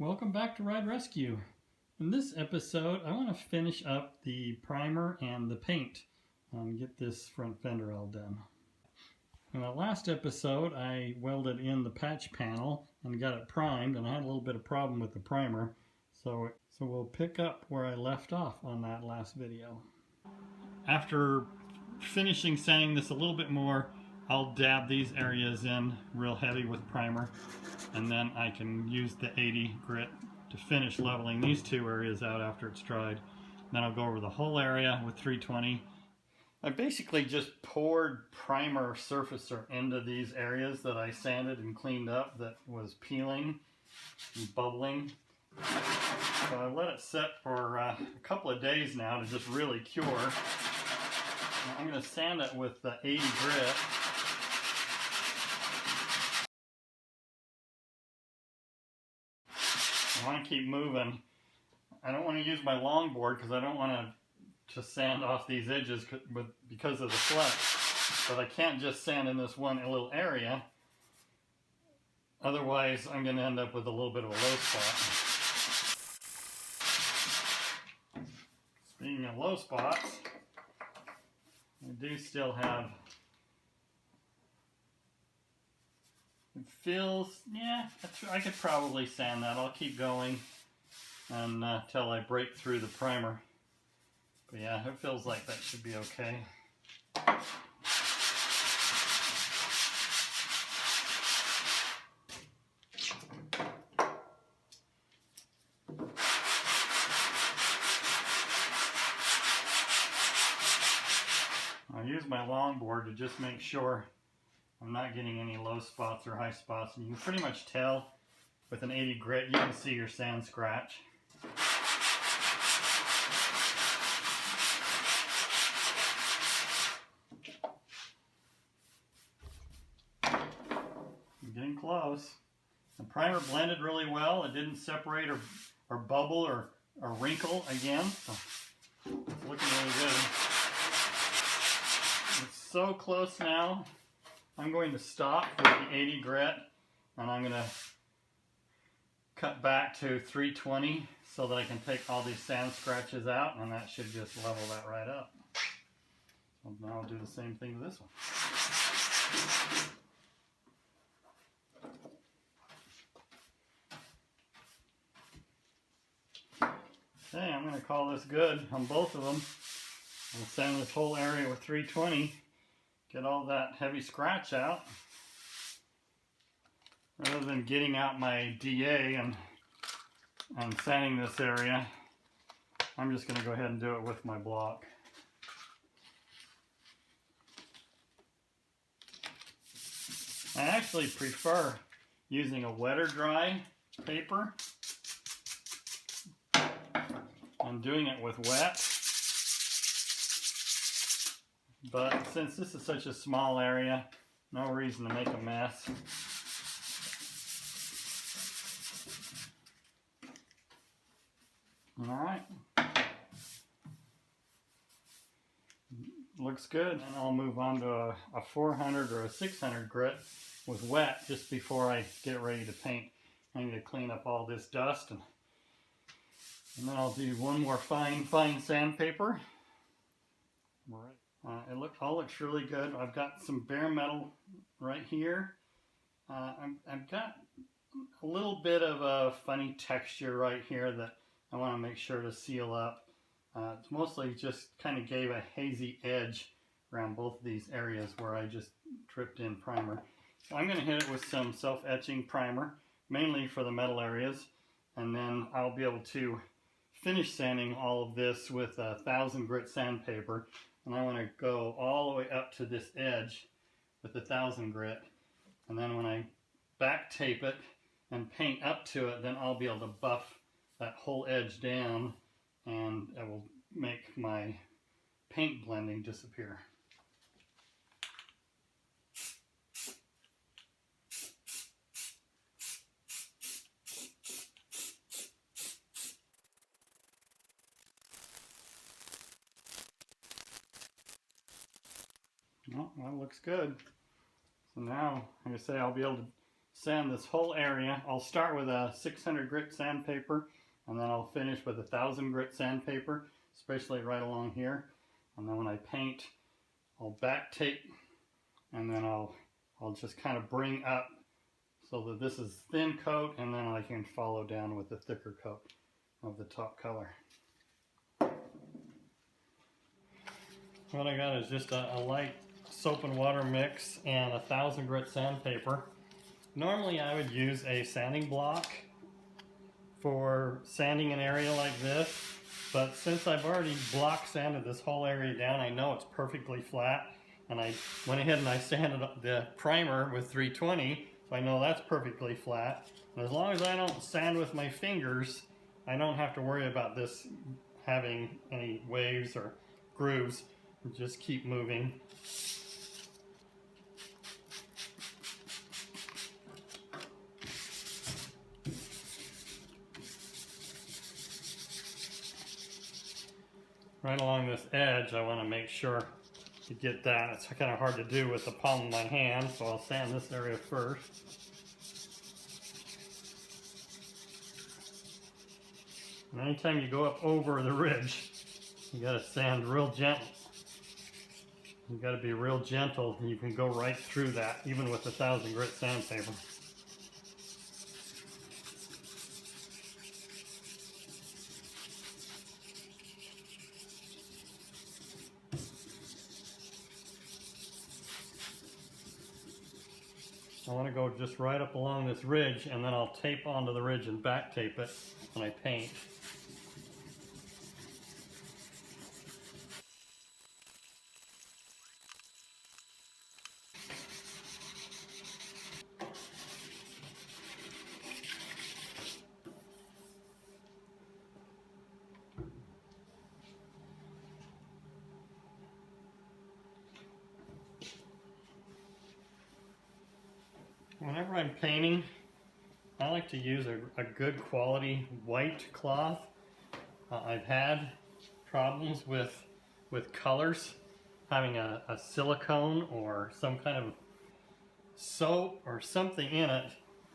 Welcome back to Ride Rescue. In this episode, I want to finish up the primer and the paint and get this front fender all done. In the last episode, I welded in the patch panel and got it primed, and I had a little bit of problem with the primer, so we'll pick up where I left off on that last video. After finishing sanding this a little bit more, I'll dab these areas in real heavy with primer, and then I can use the 80 grit to finish leveling these two areas out after it's dried. Then I'll go over the whole area with 320. I basically just poured primer surfacer into these areas that I sanded and cleaned up that was peeling and bubbling. So I let it sit for a couple of days now to just really cure. Now I'm going to sand it with the 80 grit. I want to keep moving. I don't want to use my longboard because I don't want to sand off these edges because of the flex. But I can't just sand in this one little area. Otherwise, I'm going to end up with a little bit of a low spot. Speaking of low spots, I do still have... It feels, yeah, I could probably sand that. I'll keep going until I break through the primer. But yeah, it feels like that should be okay. I'll use my longboard to just make sure I'm not getting any low spots or high spots, and you can pretty much tell with an 80 grit. You can see your sand scratch. I'm getting close. The primer blended really well. It didn't separate or bubble or wrinkle again. So it's looking really good. It's so close now. I'm going to stop with the 80 grit, and I'm going to cut back to 320 so that I can take all these sand scratches out, and that should just level that right up. So now I'll do the same thing to this one. Okay, I'm going to call this good on both of them. I'll sand this whole area with 320. Get all that heavy scratch out. Rather than getting out my DA and sanding this area, I'm just going to go ahead and do it with my block. I actually prefer using a wet or dry paper and doing it with wet. But since this is such a small area, no reason to make a mess. Alright. Looks good. And I'll move on to a 400 or a 600 grit with wet just before I get ready to paint. I need to clean up all this dust, and then I'll do one more fine sandpaper. All right. It all looks really good. I've got some bare metal right here. I've got a little bit of a funny texture right here that I want to make sure to seal up. It's mostly just kind of gave a hazy edge around both of these areas where I just dripped in primer. So I'm going to hit it with some self-etching primer, mainly for the metal areas, and then I'll be able to finish sanding all of this with 1000 grit sandpaper. And I want to go all the way up to this edge with the 1000 grit. And then when I back tape it and paint up to it, then I'll be able to buff that whole edge down, and it will make my paint blending disappear. Well, that looks good. So now, like I say, I'll be able to sand this whole area. I'll start with a 600 grit sandpaper, and then I'll finish with 1,000 grit sandpaper, especially right along here. And then when I paint, I'll back tape, and then I'll just kind of bring up so that this is thin coat, and then I can follow down with the thicker coat of the top color. What I got is just a light soap and water mix and 1,000 grit sandpaper. Normally I would use a sanding block for sanding an area like this, but since I've already block sanded this whole area down, I know it's perfectly flat, and I went ahead and I sanded the primer with 320, so I know that's perfectly flat. And as long as I don't sand with my fingers, I don't have to worry about this having any waves or grooves. Just keep moving. Right along this edge, I want to make sure to get that. It's kind of hard to do with the palm of my hand, so I'll sand this area first. And anytime you go up over the ridge, you got to sand real gentle. You got to be real gentle, and you can go right through that, even with 1,000 grit sandpaper. I want to go just right up along this ridge, and then I'll tape onto the ridge and back tape it when I paint. Whenever I'm painting, I like to use a good quality white cloth. I've had problems with colors, having a silicone or some kind of soap or something in it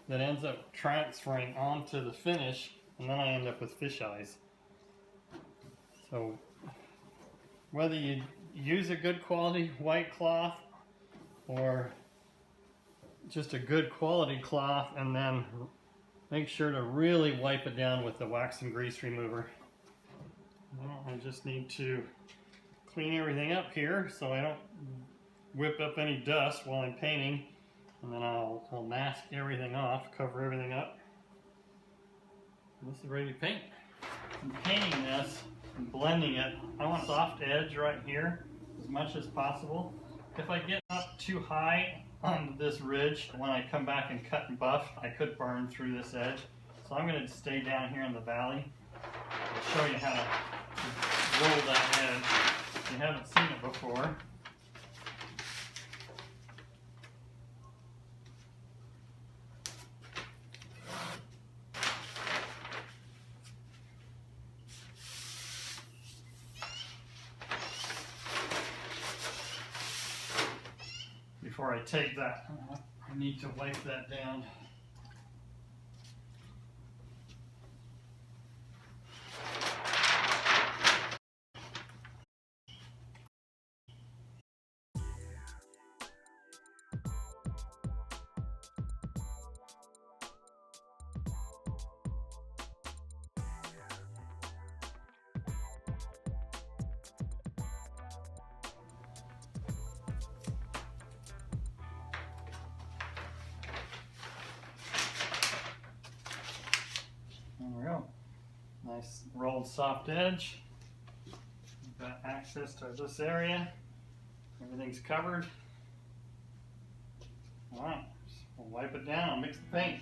that ends up transferring onto the finish, and then I end up with fish eyes. So whether you use a good quality white cloth or just a good quality cloth, and then make sure to really wipe it down with the wax and grease remover. Well, I just need to clean everything up here so I don't whip up any dust while I'm painting, and then I'll mask everything off, cover everything up. And this is ready to paint. I'm painting this and blending it. I want a soft edge right here as much as possible. If I get up too high on this ridge, when I come back and cut and buff, I could burn through this edge. So I'm going to stay down here in the valley. I'll show you how to roll that edge if you haven't seen it before. Before I take that, I need to wipe that down. There we go. Nice rolled soft edge. We've got access to this area. Everything's covered. Alright, we'll wipe it down and mix the paint.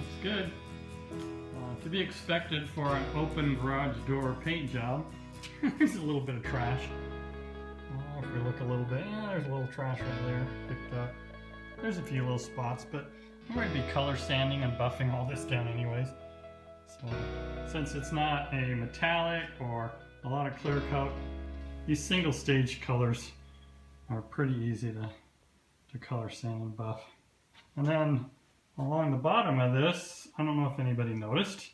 Looks good. To be expected for an open garage door paint job. There's a little bit of trash. If we look a little bit, yeah, there's a little trash right there picked up. There's a few little spots, but I might be color sanding and buffing all this down anyways. So since it's not a metallic or a lot of clear coat, these single stage colors are pretty easy to color sand and buff. And then along the bottom of this, I don't know if anybody noticed,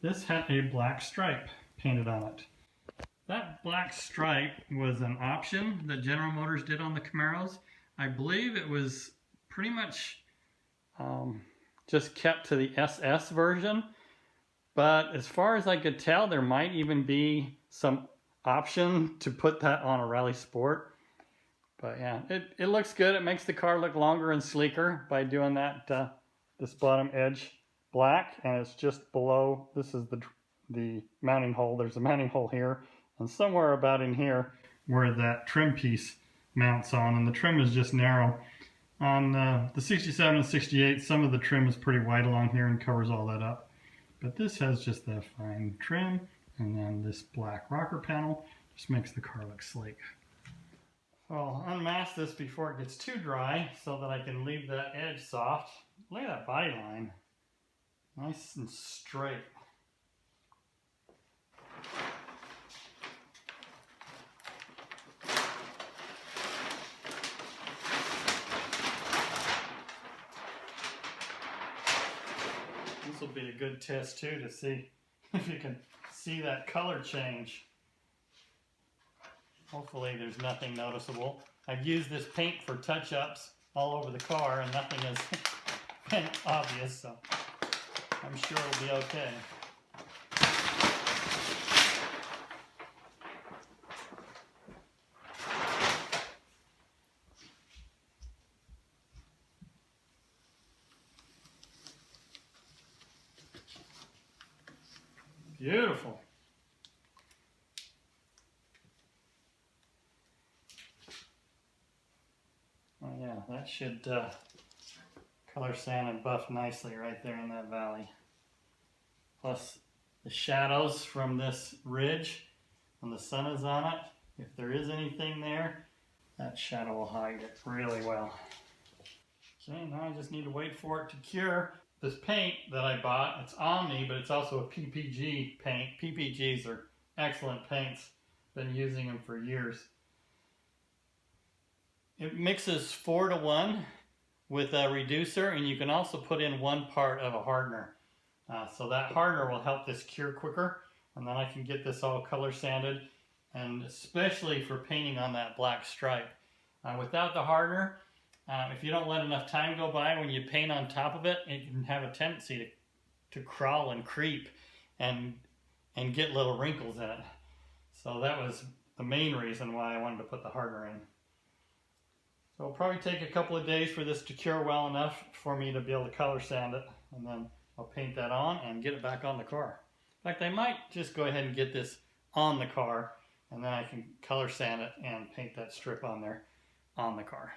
this had a black stripe painted on it. That black stripe was an option that General Motors did on the Camaros. I believe it was pretty much just kept to the SS version. But as far as I could tell, there might even be some option to put that on a Rally Sport. But yeah, it looks good. It makes the car look longer and sleeker by doing that, this bottom edge black. And it's just below, this is the mounting hole. There's a mounting hole here. And somewhere about in here where that trim piece mounts on. And the trim is just narrow. On the 67 and 68, some of the trim is pretty wide along here and covers all that up. But this has just the fine trim, and then this black rocker panel just makes the car look sleek. So I'll unmask this before it gets too dry so that I can leave that edge soft. Look at that body line. Nice and straight. This will be a good test too to see if you can see that color change. Hopefully there's nothing noticeable. I've used this paint for touch-ups all over the car and nothing has been obvious, so I'm sure it'll be okay. Beautiful. Oh yeah, that should color sand and buff nicely right there in that valley. Plus the shadows from this ridge when the sun is on it, if there is anything there, that shadow will hide it really well. Okay, now I just need to wait for it to cure. This paint that I bought, it's Omni, but it's also a PPG paint. PPGs are excellent paints. Been using them for years. It mixes 4:1 with a reducer, and you can also put in 1 part of a hardener. So that hardener will help this cure quicker, and then I can get this all color sanded, and especially for painting on that black stripe. Without the hardener, if you don't let enough time go by when you paint on top of it, it can have a tendency to crawl and creep and get little wrinkles in it. So that was the main reason why I wanted to put the hardener in. So it'll probably take a couple of days for this to cure well enough for me to be able to color sand it, and then I'll paint that on and get it back on the car. In fact, I might just go ahead and get this on the car, and then I can color sand it and paint that strip on there on the car.